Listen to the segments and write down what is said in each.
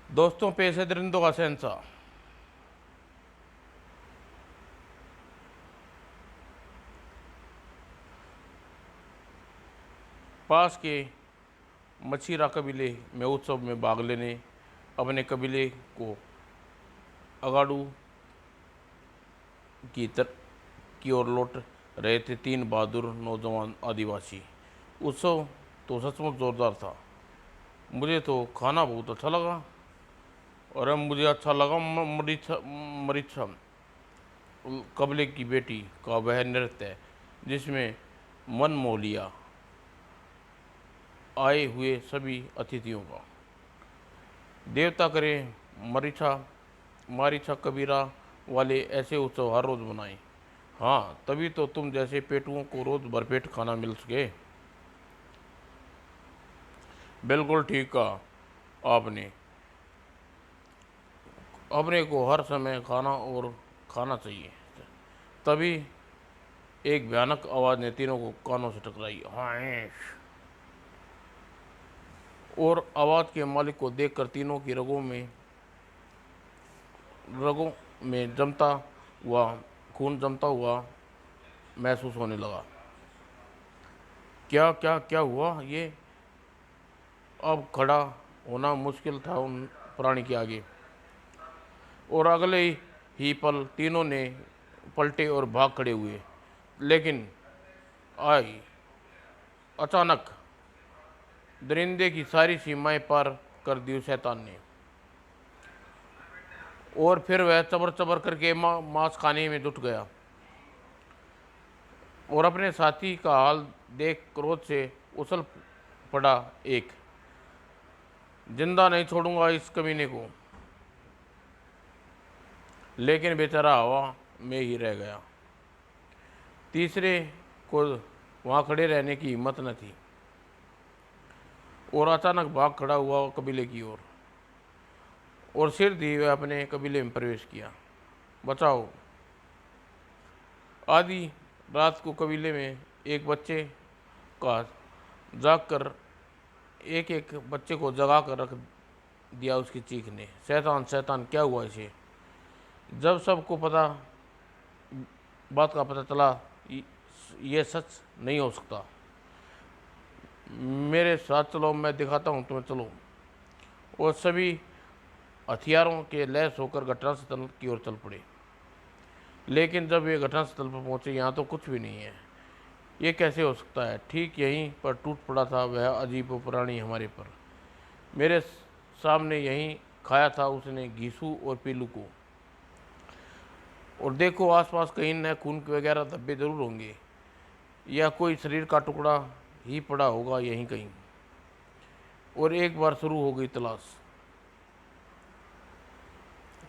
दोस्तों, पेश है दरिंदों का शहंशाह। पास के मछीरा कबीले में उत्सव में भाग लेने अपने कबीले को अगाडू की तर की ओर लौट रहे थे तीन बहादुर नौजवान आदिवासी। उत्सव तो सचमुच जोरदार था। मुझे तो खाना बहुत अच्छा लगा। और अब मुझे अच्छा लगा मरीछा मरीछा कबीले की बेटी का वह नृत्य जिसमें मन मोह लिया आए हुए सभी अतिथियों का। देवता करे मरीछा मारीछा कबीरा वाले ऐसे उत्सव हर रोज बनाएं। हाँ, तभी तो तुम जैसे पेटुओं को रोज भरपेट खाना मिल सके। बिल्कुल ठीक कहा आपने। अपने को हर समय खाना और खाना चाहिए। तभी एक भयानक आवाज ने तीनों को कानों से टकराई। हाँ। और आवाज के मालिक को देखकर तीनों की रगों में जमता हुआ खून जमता हुआ महसूस होने लगा। क्या क्या क्या हुआ ये? अब खड़ा होना मुश्किल था उन प्राणी के आगे। और अगले ही पल तीनों ने पलटे और भाग खड़े हुए। लेकिन आई अचानक दरिंदे की सारी सीमाएं पार कर दी उस शैतान ने। और फिर वह चबर चबर करके मांस खाने में जुट गया। और अपने साथी का हाल देख क्रोध से उछल पड़ा। एक जिंदा नहीं छोड़ूंगा इस कमीने को। लेकिन बेचारा हवा में ही रह गया। तीसरे को वहां खड़े रहने की हिम्मत न थी और अचानक भाग खड़ा हुआ कबीले की ओर और सिर दिए हुए अपने कबीले में प्रवेश किया। बचाओ। आधी रात को कबीले में एक बच्चे का जाग कर एक एक बच्चे को जगा कर रख दिया उसकी चीख ने। शैतान शैतान क्या हुआ इसे? जब सबको बात का पता चला ये सच नहीं हो सकता। मेरे साथ चलो, मैं दिखाता हूँ तुम्हें, चलो। और सभी हथियारों के लैस होकर घटनास्थल की ओर चल पड़े। लेकिन जब ये घटनास्थल पर पहुंचे, यहाँ तो कुछ भी नहीं है। ये कैसे हो सकता है? ठीक यहीं पर टूट पड़ा था वह अजीब प्राणी हमारे पर। मेरे सामने यहीं खाया था उसने घीसू और पीलू को। और देखो आसपास कहीं न खून के वगैरह धब्बे जरूर होंगे या कोई शरीर का टुकड़ा ही पड़ा होगा यहीं कहीं। और एक बार शुरू हो गई तलाश।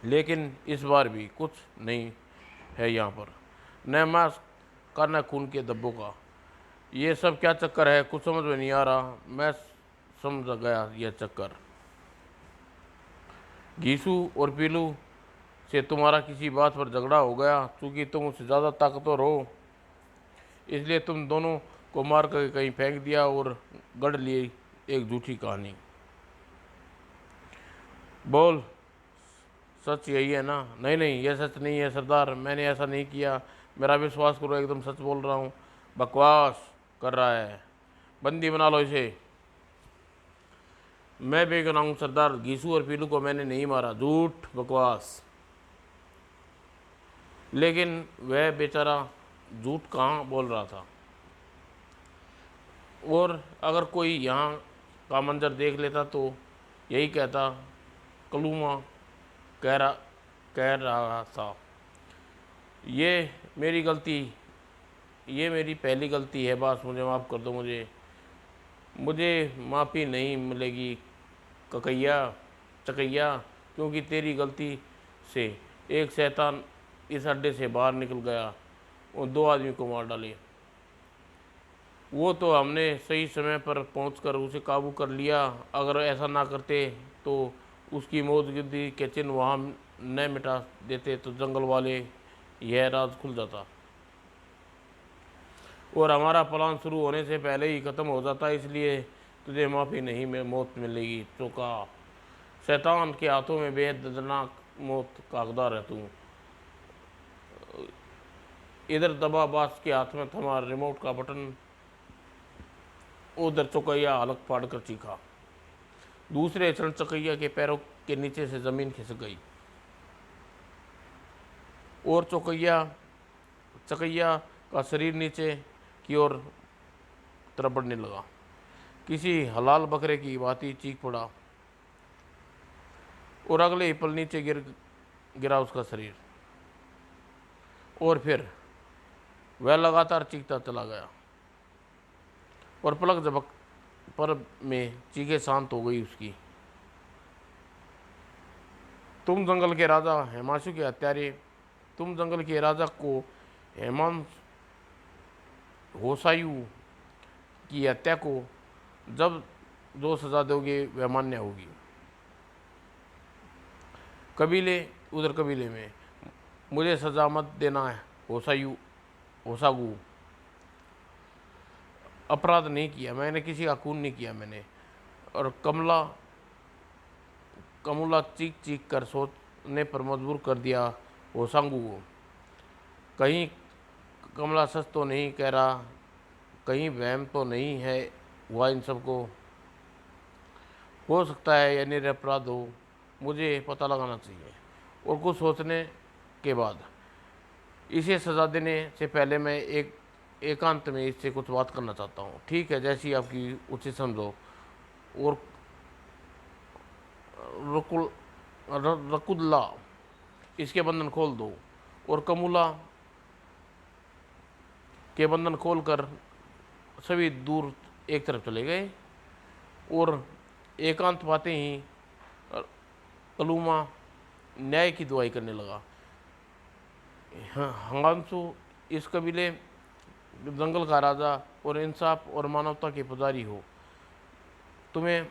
लेकिन इस बार भी कुछ नहीं है यहाँ पर। न मांस का न खून के धब्बों का। ये सब क्या चक्कर है? कुछ समझ में नहीं आ रहा। मैं समझ गया यह चक्कर। घीसू और पीलू से तुम्हारा किसी बात पर झगड़ा हो गया। चूंकि तुम उससे ज़्यादा ताकतवर हो इसलिए तुम दोनों को मार कर कहीं फेंक दिया और गढ़ ली एक झूठी कहानी। बोल, सच यही है ना? नहीं नहीं, यह सच नहीं है सरदार, मैंने ऐसा नहीं किया। मेरा विश्वास करो, एकदम सच बोल रहा हूँ। बकवास कर रहा है। बंदी बना लो इसे। मैं बेगुनाह हूँ सरदार। घीसू और पीलू को मैंने नहीं मारा। झूठ, बकवास। लेकिन वह बेचारा झूठ कहाँ बोल रहा था। और अगर कोई यहाँ का मंजर देख लेता तो यही कहता कलूमा कह रहा कह रहा था। ये मेरी गलती ये मेरी पहली गलती है। बस मुझे माफ़ कर दो। मुझे मुझे माफ़ी नहीं मिलेगी ककैया चकैया, क्योंकि तेरी गलती से एक शैतान इस अड्डे से बाहर निकल गया और दो आदमी को मार डाले। वो तो हमने सही समय पर पहुंचकर उसे काबू कर लिया। अगर ऐसा ना करते तो उसकी मौजूदगी के चिन्ह वहाँ न मिटा देते तो जंगल वाले यह राज खुल जाता और हमारा प्लान शुरू होने से पहले ही ख़त्म हो जाता। इसलिए तुझे माफ़ी नहीं में मौत मिलेगी। चौका शैतान के हाथों में बेहद दर्दनाक मौत का हकदार है तू। इधर दबा बास के हाथ में थमा रिमोट का बटन, उधर चौकैया हलक फाड़ कर चीखा। दूसरे क्षण चौकैया के पैरों के नीचे से जमीन खिसक गई और चौकैया चकैया का शरीर नीचे की ओर तरफ बढ़ने लगा। किसी हलाल बकरे की भांति चीख पड़ा और अगले ही पल नीचे गिरा उसका शरीर। और फिर वह लगातार चीखता चला गया और पलक झपक पर में चीखें शांत हो गई उसकी। तुम जंगल के राजा हेमांशु के हत्यारे, तुम जंगल के राजा को हेमांश होसायु की हत्या को जब जो सजा दोगे वह मान्य होगी। कबीले उधर कबीले में, मुझे सजा मत देना है होसागु, अपराध नहीं किया मैंने, किसी का खून नहीं किया मैंने। और कमला चीख चीख कर सोचने पर मजबूर कर दिया होसांगू को। कहीं कमला सच तो नहीं कह रहा, कहीं वहम तो नहीं है हुआ इन सबको। हो सकता है यह निरपराध हो, मुझे पता लगाना चाहिए। और कुछ सोचने के बाद, इसे सज़ा देने से पहले मैं एकांत में इससे कुछ बात करना चाहता हूँ। ठीक है, जैसी आपकी उचित समझो। और रकुल्ला इसके बंधन खोल दो। और कमूला के बंधन खोलकर सभी दूर एक तरफ चले गए। और एकांत पाते ही कलूमा न्याय की दुआई करने लगा। हंगांशु, इस कबीले जंगल का राजा और इंसाफ और मानवता के पुजारी हो, तुम्हें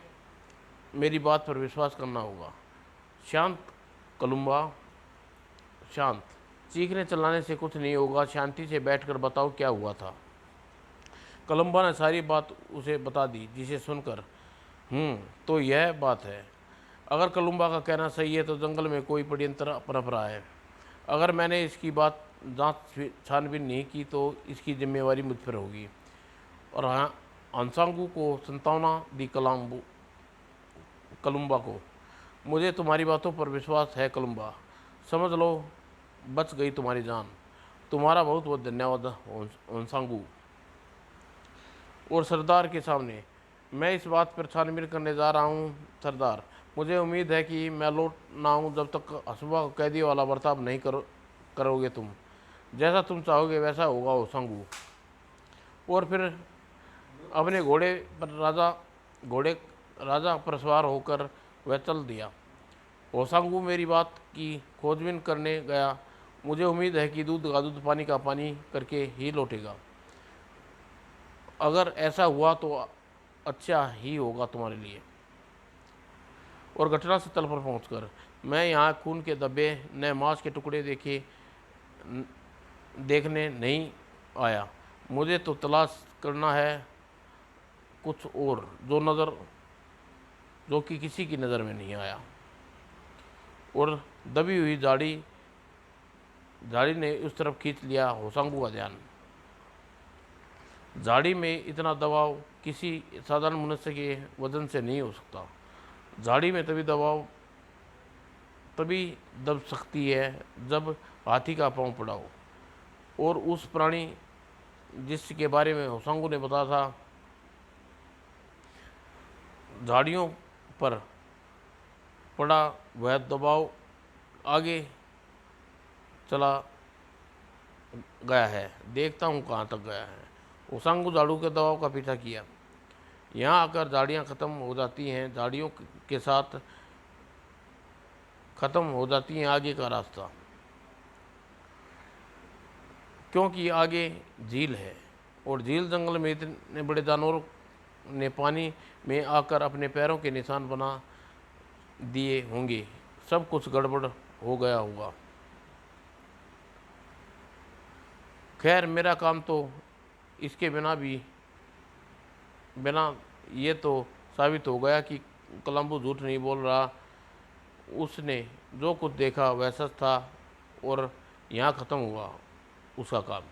मेरी बात पर विश्वास करना होगा। शांत कलुम्बा, शांत। चीखने चलाने से कुछ नहीं होगा, शांति से बैठकर बताओ क्या हुआ था। कलुम्बा ने सारी बात उसे बता दी, जिसे सुनकर तो यह बात है। अगर कलुम्बा का कहना सही है तो जंगल में कोई षड्यंत्र पनप रहा है। अगर मैंने इसकी बात जांच छानबीन नहीं की तो इसकी जिम्मेवारी मुझ पर होगी। और हाँ, हंसांगू को संतावना दी कलुम्बा को। मुझे तुम्हारी बातों पर विश्वास है कलुम्बा, समझ लो बच गई तुम्हारी जान। तुम्हारा बहुत बहुत धन्यवाद हंसांगू। और सरदार के सामने, मैं इस बात पर छानबीन करने जा रहा हूँ सरदार। मुझे उम्मीद है कि मैं लौट ना आऊँ जब तक हसुआ कैदी वाला बर्ताव नहीं करोगे तुम। जैसा तुम चाहोगे वैसा होगा हंसांगू। और फिर अपने घोड़े राजा पर सवार होकर वह चल दिया। होसांगू मेरी बात की खोजबीन करने गया। मुझे उम्मीद है कि दूध का दूध, पानी का पानी करके ही लौटेगा। अगर ऐसा हुआ तो अच्छा ही होगा तुम्हारे लिए। और घटनास्थल पर पहुंचकर मैं यहाँ खून के धब्बे न मांस के टुकड़े देखने नहीं आया। मुझे तो तलाश करना है कुछ और जो कि किसी की नज़र में नहीं आया। और दबी हुई झाड़ी ने उस तरफ खींच लिया होसांगू का ध्यान। झाड़ी में इतना दबाव किसी साधारण मनुष्य के वजन से नहीं हो सकता। झाड़ी में तभी दब सकती है जब हाथी का पांव पड़ा हो। और उस प्राणी जिसके बारे में होसांगू ने बताया था, झाड़ियों पर पड़ा वह दबाव आगे चला गया है। देखता हूँ कहाँ तक गया है। होसांगू झाड़ू के दबाव का पीछा किया। यहाँ आकर झाड़ियाँ खत्म हो जाती हैं, झाड़ियों के साथ खत्म हो जाती हैं आगे का रास्ता, क्योंकि आगे झील है। और झील जंगल में इतने बड़े जानवरों ने पानी में आकर अपने पैरों के निशान बना दिए होंगे। सब कुछ गड़बड़ हो गया होगा। खैर, मेरा काम तो इसके बिना ये तो साबित हो गया कि कलम्बू झूठ नहीं बोल रहा। उसने जो कुछ देखा वैसा था और यहाँ ख़त्म हुआ उसका काम।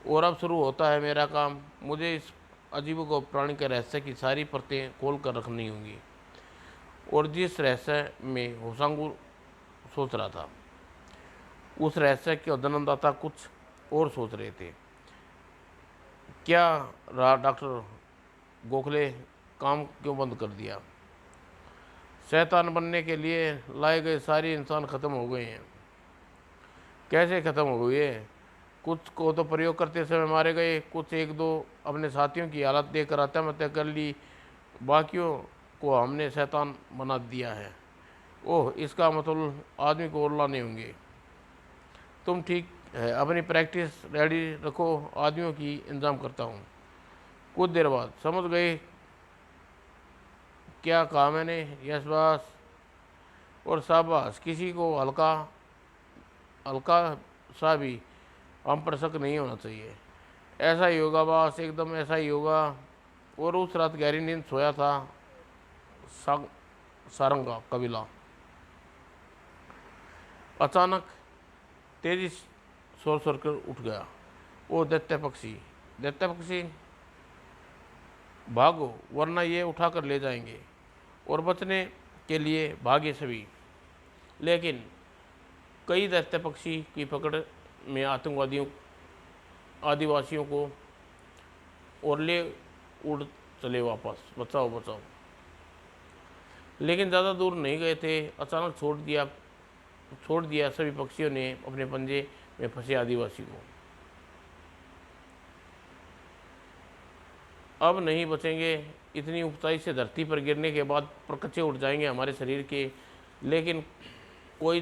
और अब शुरू होता है मेरा काम। मुझे इस अजीब को प्राणी के रहस्य की सारी परतें खोल कर रखनी होंगी। और जिस रहस्य में होसांगू सोच रहा था, उस रहस्य के जन्मदाता कुछ और सोच रहे थे। क्या रहा डॉक्टर गोखले, काम क्यों बंद कर दिया? शैतान बनने के लिए लाए गए सारे इंसान ख़त्म हो गए हैं। कैसे ख़त्म हो गए? कुछ को तो प्रयोग करते समय मारे गए, कुछ एक दो अपने साथियों की हालत देखकर आत्महत्या कर ली, बाकियों को हमने शैतान बना दिया है। ओह, इसका मतलब आदमी को और लाने होंगे। तुम ठीक है, अपनी प्रैक्टिस रेडी रखो, आदमियों की इंतजाम करता हूँ। कुछ देर बाद समझ गए क्या कहा मैंने? Yes boss. और शाबाश, किसी को हल्का हल्का सा भी हम पर शक नहीं होना चाहिए। ऐसा ही होगा बॉस, एकदम ऐसा ही होगा। और उस रात गहरी नींद सोया था सारंगा कबीला। अचानक तेजी सोर सोर कर उठ गया। वो दैत्य पक्षी, दैत्य पक्षी, भागो वरना ये उठा कर ले जाएंगे। और बचने के लिए भागे सभी। लेकिन कई दैत्य पक्षी की पकड़ में आतंकवादियों आदिवासियों को और ले उड़ चले वापस, बचाओ बचाओ। लेकिन ज़्यादा दूर नहीं गए थे, अचानक छोड़ दिया सभी पक्षियों ने अपने पंजे में फंसे आदिवासी को। अब नहीं बचेंगे। इतनी ऊंचाई से धरती पर गिरने के बाद परकच्चे उठ जाएंगे हमारे शरीर के। लेकिन कोई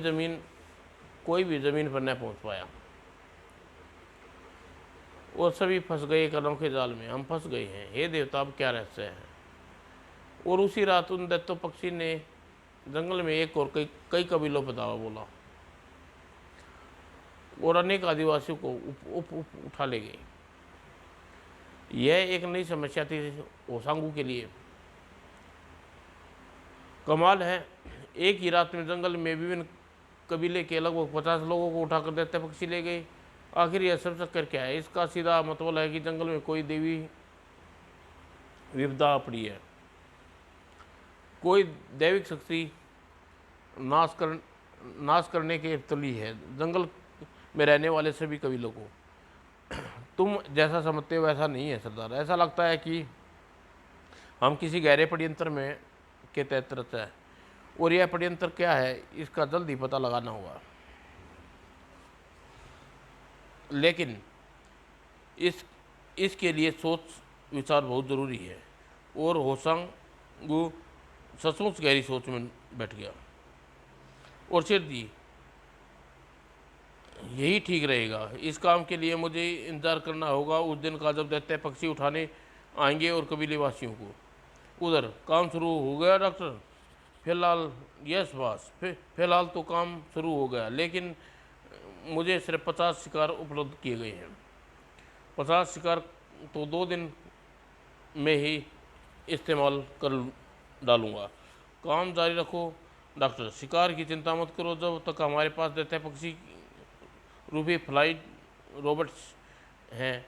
भी ज़मीन पर न पहुंच पाया। वो सभी फंस गए कदम के जाल में। हम फंस गए हैं, हे देवता, अब क्या रहस्य है? और उसी रात उन दैत्य पक्षी ने जंगल में एक और कई कबीलों पर दावा बोला और अनेक आदिवासियों को उठा ले गए। यह एक नई समस्या थी ओसांगू के लिए। कमाल है, एक ही रात में जंगल में विभिन्न कबीले के लगभग 50 लोगों को उठाकर दैत्य पक्षी ले गए। आखिर यह सब चक्कर क्या है? इसका सीधा मतलब है कि जंगल में कोई देवी विपदा पड़ी है। कोई दैविक शक्ति नाश करने के तुली है जंगल में रहने वाले सभी कबीलों को। तुम जैसा समझते हो वैसा नहीं है सरदार। ऐसा लगता है कि हम किसी गहरे षड्यंत्र में के तहत रहते हैं और यह षड्यंत्र क्या है इसका जल्द ही पता लगाना होगा। लेकिन इसके लिए सोच विचार बहुत ज़रूरी है। और होसांगू सचमुच गहरी सोच में बैठ गया और सिर दी, यही ठीक रहेगा। इस काम के लिए मुझे इंतज़ार करना होगा उस दिन का जब दैत्य पक्षी उठाने आएंगे और कबीले वासियों को। उधर काम शुरू हो गया डॉक्टर? फिलहाल यस बॉस, फिलहाल तो काम शुरू हो गया, लेकिन मुझे सिर्फ 50 शिकार उपलब्ध किए गए हैं। 50 शिकार तो 2 दिन में ही इस्तेमाल कर डालूंगा। काम जारी रखो डॉक्टर, शिकार की चिंता मत करो। जब तक हमारे पास दैत्य पक्षी रूबी फ्लाइट रोबोट्स हैं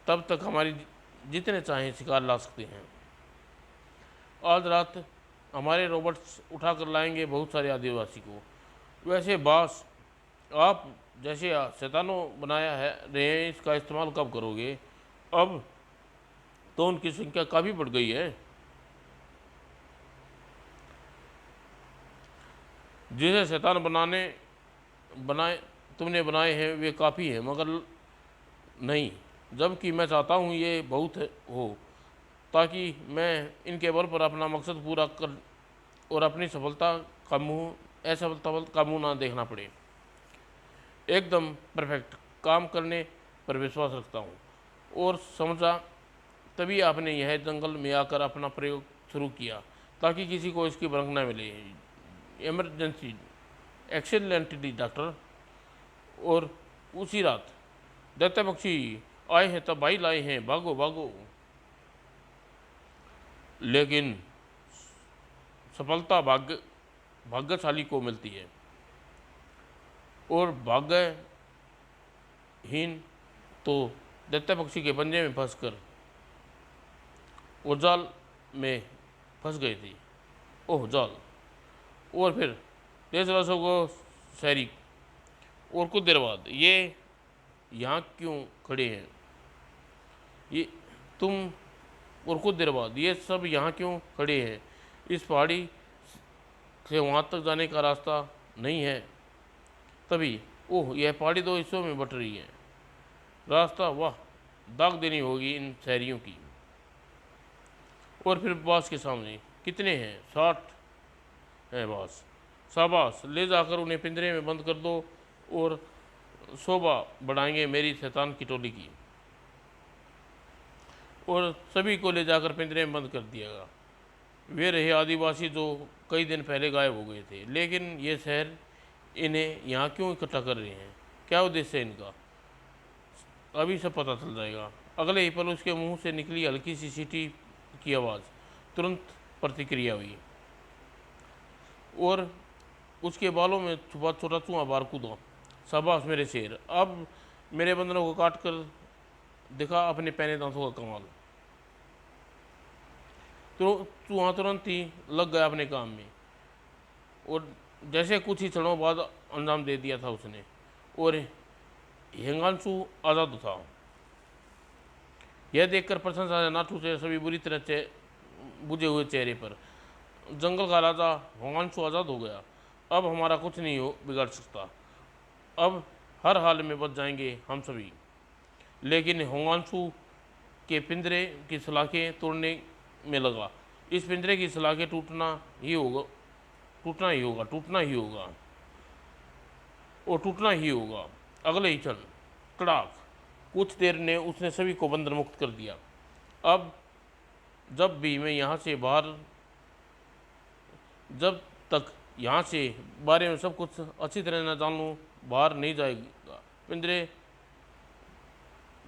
तब तक हमारी जितने चाहें शिकार ला सकते हैं। आज रात हमारे रोबोट्स उठा कर लाएंगे बहुत सारे आदिवासी को। वैसे बॉस, आप जैसे शैतानों बनाया है रहे हैं, इसका इस्तेमाल कब करोगे? अब तो उनकी संख्या काफ़ी बढ़ गई है। जिसे शैतान बनाए तुमने बनाए हैं वे काफ़ी हैं, मगर नहीं, जबकि मैं चाहता हूँ ये बहुत हो, ताकि मैं इनके बल पर अपना मकसद पूरा कर और अपनी असफलता का मुँह ना देखना पड़े। एकदम परफेक्ट, काम करने पर विश्वास रखता हूँ। और समझा तभी आपने यह जंगल में आकर अपना प्रयोग शुरू किया ताकि किसी को इसकी भनक न मिले। Emergency excellently doctor. और उसी रात दैत्य पक्षी आए हैं तब भाई लाए हैं, भागो भागो। लेकिन सफलता भाग्य भाग्यशाली को मिलती है, और भाग्यहीन तो दैत्य पक्षी के पंजे में फंसकर वो जाल में फंस गई थी। ओह जाल। और फिर देशवासियों को शहरी, और कुछ देर बाद, ये यहाँ क्यों खड़े हैं, ये तुम, और कुछ देर बाद, ये सब यहाँ क्यों खड़े हैं, इस पहाड़ी से वहाँ तक जाने का रास्ता नहीं है। तभी ओह, यह पहाड़ी दो हिस्सों में बट रही है, रास्ता, वाह, दाग देनी होगी इन शहरियों की। और फिर बास के सामने, कितने हैं, 60 हैं बास, शाबाश, ले जाकर उन्हें पिंजरे में बंद कर दो और शोभा बढ़ाएंगे मेरी शैतान की टोली की। और सभी को ले जाकर पिंजरे में बंद कर दिया। वे रहे आदिवासी जो कई दिन पहले गायब हो गए थे, लेकिन ये शहर इन्हें यहाँ क्यों इकट्ठा कर रहे हैं, क्या उद्देश्य है इनका, अभी सब पता चल जाएगा। अगले ही पल उसके मुंह से निकली हल्की सी सीटी की आवाज़, तुरंत प्रतिक्रिया हुई, और उसके बालों में छुपा छोटा चूहा बाहर कूदा। शाबाश मेरे शेर, अब मेरे बंधनों को काट कर दिखा अपने पैने दांतों का कमाल। तो चूहा तुरंत ही लग गया अपने काम में, और जैसे कुछ ही क्षणों बाद अंजाम दे दिया था उसने, और हिमांशु आज़ाद था। यह देखकर प्रशंसा से नाटू से सभी बुरी तरह से बुझे हुए चेहरे पर, जंगल का राजा हिमांशु आज़ाद हो गया, अब हमारा कुछ नहीं हो बिगाड़ सकता, अब हर हाल में बच जाएंगे हम सभी। लेकिन हिमांशु के पिंजरे की सलाखें तोड़ने में लगा। इस पिंजरे की सलाखें टूटना ही होगा, टूटना ही होगा, टूटना ही होगा, और टूटना ही होगा। अगले ही क्षण तड़ाक, कुछ देर ने उसने सभी को बंधन मुक्त कर दिया। अब जब भी मैं यहाँ से बाहर, जब तक यहाँ से बारे में सब कुछ अच्छी तरह न जान लूँ, बाहर नहीं जाएगा पिंजरे,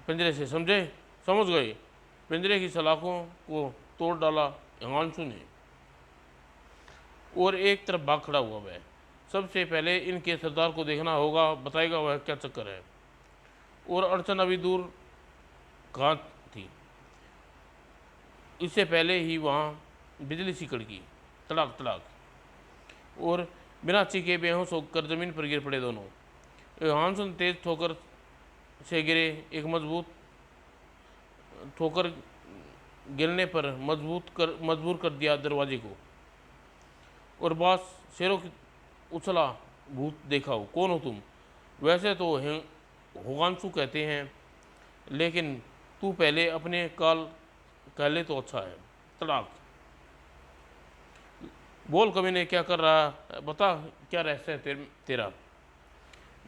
पिंजरे से, समझे, समझ गए। पिंजरे की सलाखों को तोड़ डाला हिमांशु ने, और एक तरफ भाग खड़ा हुआ वह। सबसे पहले इनके सरदार को देखना होगा, बताएगा वह क्या चक्कर है। और अड़चन अभी दूर कहाँ थी, इससे पहले ही वहाँ बिजली सी कड़की, तड़ाक तड़ाक, और बिना चीखे बेहोश होकर जमीन पर गिर पड़े दोनों। हिमांशु ने तेज ठोकर से गिरे, एक मजबूत ठोकर गिरने पर मजबूर कर दिया दरवाजे को। और बास शेरों की उछला, भूत देखा हो, कौन हो तुम, वैसे तो हिमांशु कहते हैं, लेकिन तू पहले अपने काल कहले तो अच्छा है। तड़ाक, बोल कमीने, क्या कर रहा है, बता क्या रहस्य है तेरा,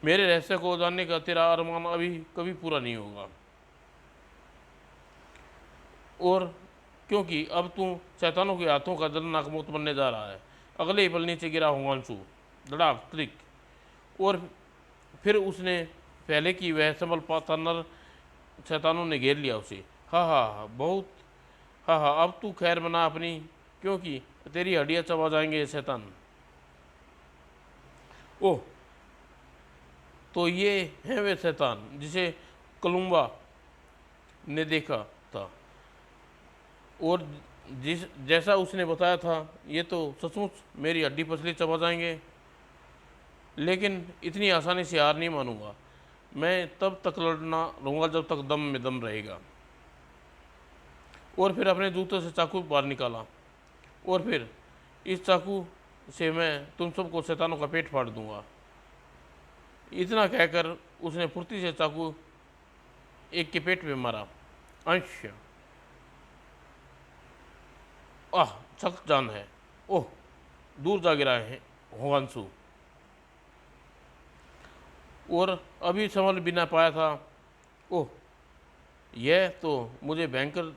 मेरे रहस्य को जानने का तेरा अरमान अभी कभी पूरा नहीं होगा। और क्योंकि अब तू शैतानों के हाथों का दर्दनाक मौत बनने जा रहा है। अगले ही पल नीचे गिरा हिमांशु, धड़ाक त्रिक, और फिर उसने पहले की वह संभल पाता नर, शैतानों ने घेर लिया उसे। हाँ हाँ हाँ, बहुत, हाँ हाँ, अब तू खैर मना अपनी, क्योंकि तेरी हड्डियाँ चबा जाएंगे शैतान। ओह, तो ये है वे शैतान जिसे कलुम्बा ने देखा था, और जैसा उसने बताया था, ये तो सचमुच मेरी हड्डी पसली चबा जाएंगे। लेकिन इतनी आसानी से हार नहीं मानूंगा, मैं तब तक लड़ना रहूँगा जब तक दम में दम रहेगा। और फिर अपने जूतों से चाकू बाहर निकाला, और फिर इस चाकू से मैं तुम सबको शैतानों का पेट फाड़ दूंगा। इतना कहकर उसने फुर्ती से चाकू एक के पेट में मारा। अंश, आह, सख्त जान है, ओह, दूर जा गिरा है हिमांशु, और अभी संभल भी ना पाया था। ओह, यह तो मुझे भयंकर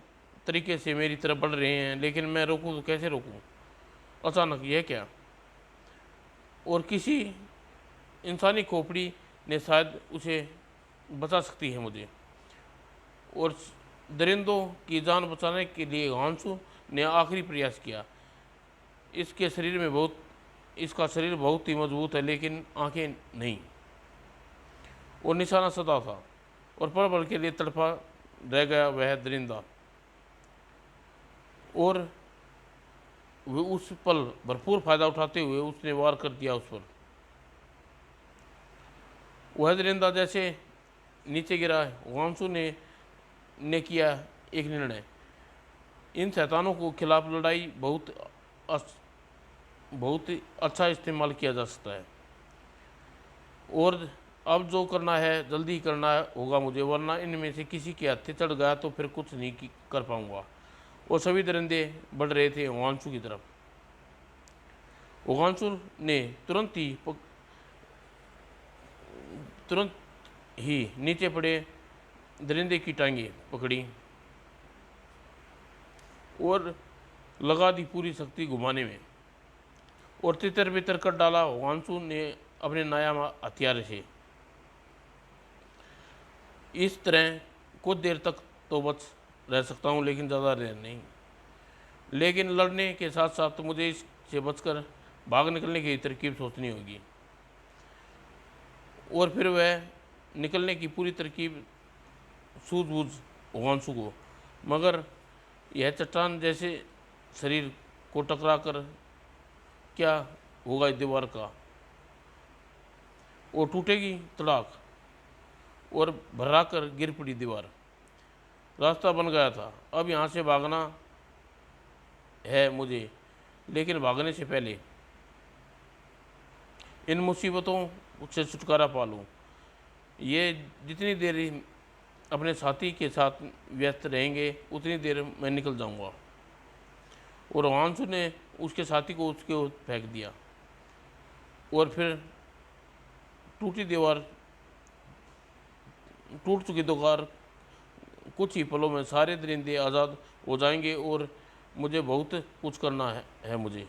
तरीके से मेरी तरफ बढ़ रहे हैं, लेकिन मैं रोकूं तो कैसे रोकूं, अचानक यह क्या, और किसी इंसानी खोपड़ी ने शायद उसे बचा सकती है मुझे। और दरिंदों की जान बचाने के लिए हिमांशु ने आखिरी प्रयास किया। इसके शरीर में बहुत इसका शरीर बहुत ही मजबूत है लेकिन आंखें नहीं, और निशाना सदा था, और पल पल के लिए तड़पा रह गया वह दरिंदा। और वो उस पल भरपूर फायदा उठाते हुए उसने वार कर दिया उस पर। वह दरिंदा जैसे नीचे गिरा, वामसू ने किया एक निर्णय। इन शैतानों को खिलाफ लड़ाई बहुत ही अच्छा इस्तेमाल किया जा सकता है, और अब जो करना है जल्दी ही करना होगा मुझे, वरना इनमें से किसी के हत्थे चढ़ गया तो फिर कुछ नहीं कर पाऊंगा। और सभी दरिंदे बढ़ रहे थे वांसू की तरफ। वांसू ने तुरंत ही नीचे पड़े दरिंदे की टांगें पकड़ी और लगा दी पूरी शक्ति घुमाने में, और तितर बितर कर डाला वांसू ने अपने नायाब हथियार से। इस तरह कुछ देर तक तो बच रह सकता हूँ, लेकिन ज़्यादा देर नहीं। लेकिन लड़ने के साथ साथ तो मुझे इससे बचकर भाग निकलने की तरकीब सोचनी होगी। और फिर वह निकलने की पूरी तरकीब सूझबूझ वांसू को, मगर यह चट्टान जैसे शरीर को टकरा कर क्या होगा इस दीवार का, वो टूटेगी तड़ाक, और भर्रा कर गिर पड़ी दीवार। रास्ता बन गया था, अब यहाँ से भागना है मुझे, लेकिन भागने से पहले इन मुसीबतों से छुटकारा पा लूँ। ये जितनी देर अपने साथी के साथ व्यस्त रहेंगे उतनी देर मैं निकल जाऊंगा। और वांसू ने उसके साथी को उसके ओर फेंक दिया, और फिर टूट चुकी दीवार कुछ ही पलों में सारे दरिंदे आज़ाद हो जाएंगे, और मुझे बहुत कुछ करना है मुझे।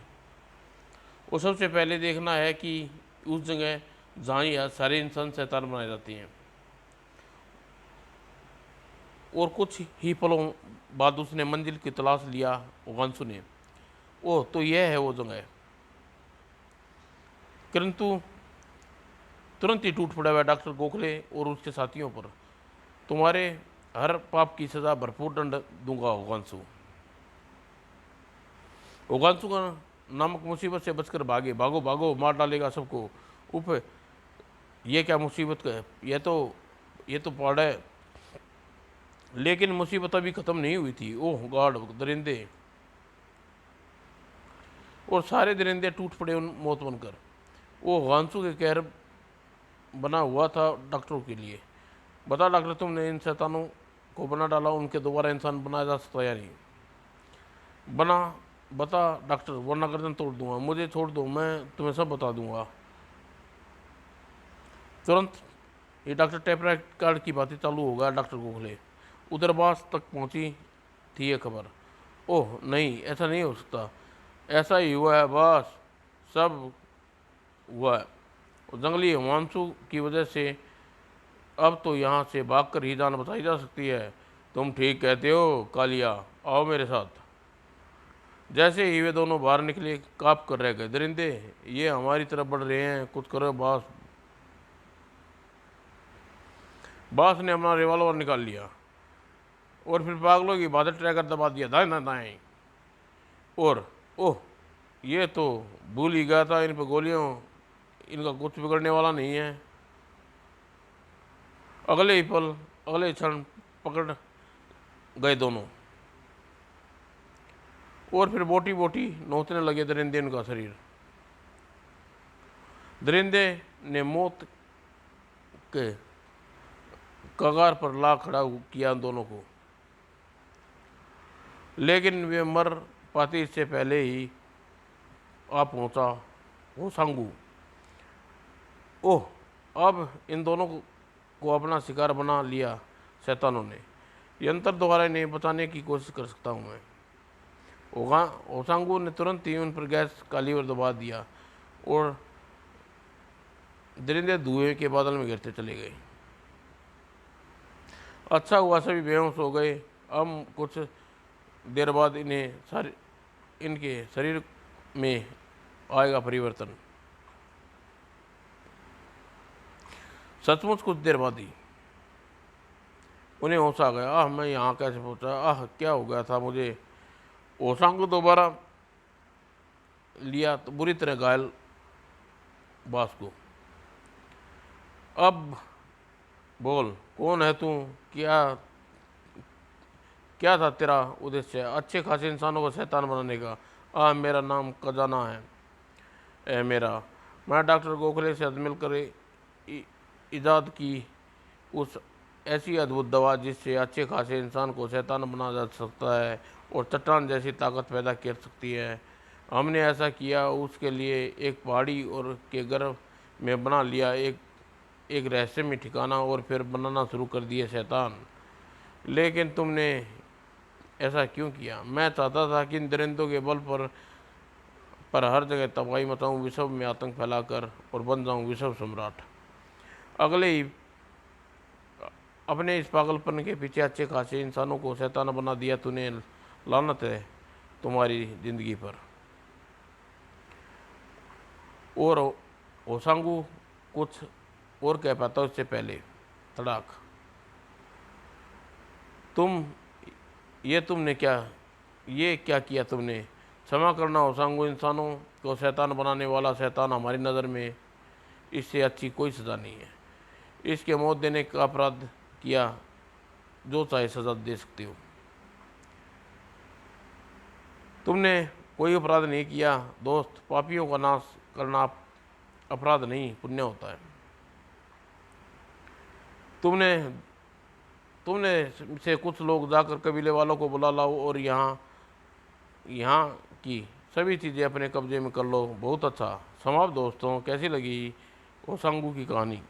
और सबसे पहले देखना है कि उस जगह जहाँ यह सारे इंसान शैतान बनाए जाते हैं। और कुछ ही पलों बाद उसने मंजिल की तलाश लिया वांसू ने। ओह, तो यह है वो जगह। किंतु तुरंत ही टूट पड़ा हुआ डॉक्टर गोखले और उसके साथियों पर। तुम्हारे हर पाप की सज़ा भरपूर दंड दूंगा वांसू। वांसू का नामक मुसीबत से बचकर भागे, भागो भागो, मार डालेगा सबको। उफ, ये क्या मुसीबत है, ये तो पहाड़ है। लेकिन मुसीबत अभी ख़त्म नहीं हुई थी। ओह गॉड, दरिंदे और सारे दरिंदे टूट पड़े उन मौत बनकर। वो वांसू के कहर बना हुआ था डॉक्टरों के लिए। बता डॉक्टर, तुमने इन शैतानों को बना डाला, उनके दोबारा इंसान बनाया जा सकता या नहीं? बता डॉक्टर, वरना गर्दन तोड़ दूंगा। मुझे छोड़ दो, मैं तुम्हें सब बता दूंगा। तुरंत ये डॉक्टर टेपराइट कार्ड की बातें चालू हो गया। डॉक्टर गोखले उधर बास तक पहुंची थी ये खबर। ओह नहीं, ऐसा नहीं हो सकता। ऐसा ही हुआ है बॉस, सब हुआ है। और जंगली वांसू की वजह से अब तो यहाँ से भागकर ही जान बचाई जा सकती है। तुम ठीक कहते हो कालिया, आओ मेरे साथ। जैसे ही वे दोनों बाहर निकले, काँप कर रह गए। दरिंदे ये हमारी तरफ बढ़ रहे हैं, कुछ करो बॉस। बॉस ने अपना रिवॉल्वर निकाल लिया और फिर पागलों की भांति ट्रैगर दबा दिया, दाएं दाएं। और ओह, ये तो भूल ही गया था, इन पर गोलियों इनका कुछ बिगड़ने वाला नहीं है। अगले क्षण पकड़ गए दोनों, और फिर बोटी बोटी नोचने लगे दरिंदे उनका शरीर। दरिंदे ने मौत के कगार पर ला खड़ा किया दोनों को, लेकिन वे मर पाते इससे पहले ही आ पहुंचा वो सांगू। ओह, अब इन दोनों को अपना शिकार बना लिया शैतानों ने। यंत्र द्वारा इन्हें बचाने की कोशिश कर सकता हूँ मैं। ओसांगू ने तुरंत ही उन पर गैस का लीवर दबा दिया, और दरिंदे धुएं के बादल में गिरते चले गए। अच्छा हुआ सभी बेहोश हो गए। अब कुछ देर बाद इनके शरीर में आएगा परिवर्तन। सचमुच कुछ देर बाद ही उन्हें होश आ गया। आह, मैं यहाँ कैसे पहुँचा? आह, क्या हो गया था मुझे? ओसांग को दोबारा लिया तो बुरी तरह घायल बास को। अब बोल, कौन है तू? क्या क्या था तेरा उद्देश्य? अच्छे खासे इंसानों को शैतान बनाने का? मेरा नाम खजाना है। मेरा मैं डॉक्टर गोखले से मिलकर इजाद की उस ऐसी अद्भुत दवा जिससे अच्छे खासे इंसान को शैतान बना जा सकता है और चट्टान जैसी ताकत पैदा कर सकती है। हमने ऐसा किया, उसके लिए एक पहाड़ी और के गर्भ में बना लिया एक एक रहस्यमय ठिकाना और फिर बनाना शुरू कर दिए शैतान। लेकिन तुमने ऐसा क्यों किया? मैं चाहता था कि इन दरिंदों के बल पर हर जगह तबाही मचाऊं, विश्व में आतंक फैलाकर और बन जाऊं विश्व सम्राट। अगले ही अपने इस पागलपन के पीछे अच्छे खासे इंसानों को शैतान बना दिया तूने। लानत है तुम्हारी जिंदगी पर। और होसांगू कुछ और कह पाता उससे पहले तड़ाक, तुम तुमने क्या ये क्या किया तुमने? क्षमा करना होसांगू, इंसानों को शैतान बनाने वाला शैतान हमारी नज़र में इससे अच्छी कोई सज़ा नहीं है। इसके मौत देने का अपराध किया, जो चाहे सज़ा दे सकते हो। तुमने कोई अपराध नहीं किया दोस्त। पापियों का नाश करना अपराध नहीं, पुण्य होता है। तुमने तुमने से कुछ लोग जाकर कबीले वालों को बुला लाओ और यहाँ यहाँ की सभी चीज़ें अपने कब्जे में कर लो। बहुत अच्छा। समाप्त दोस्तों, कैसी लगी ओसांगू की कहानी?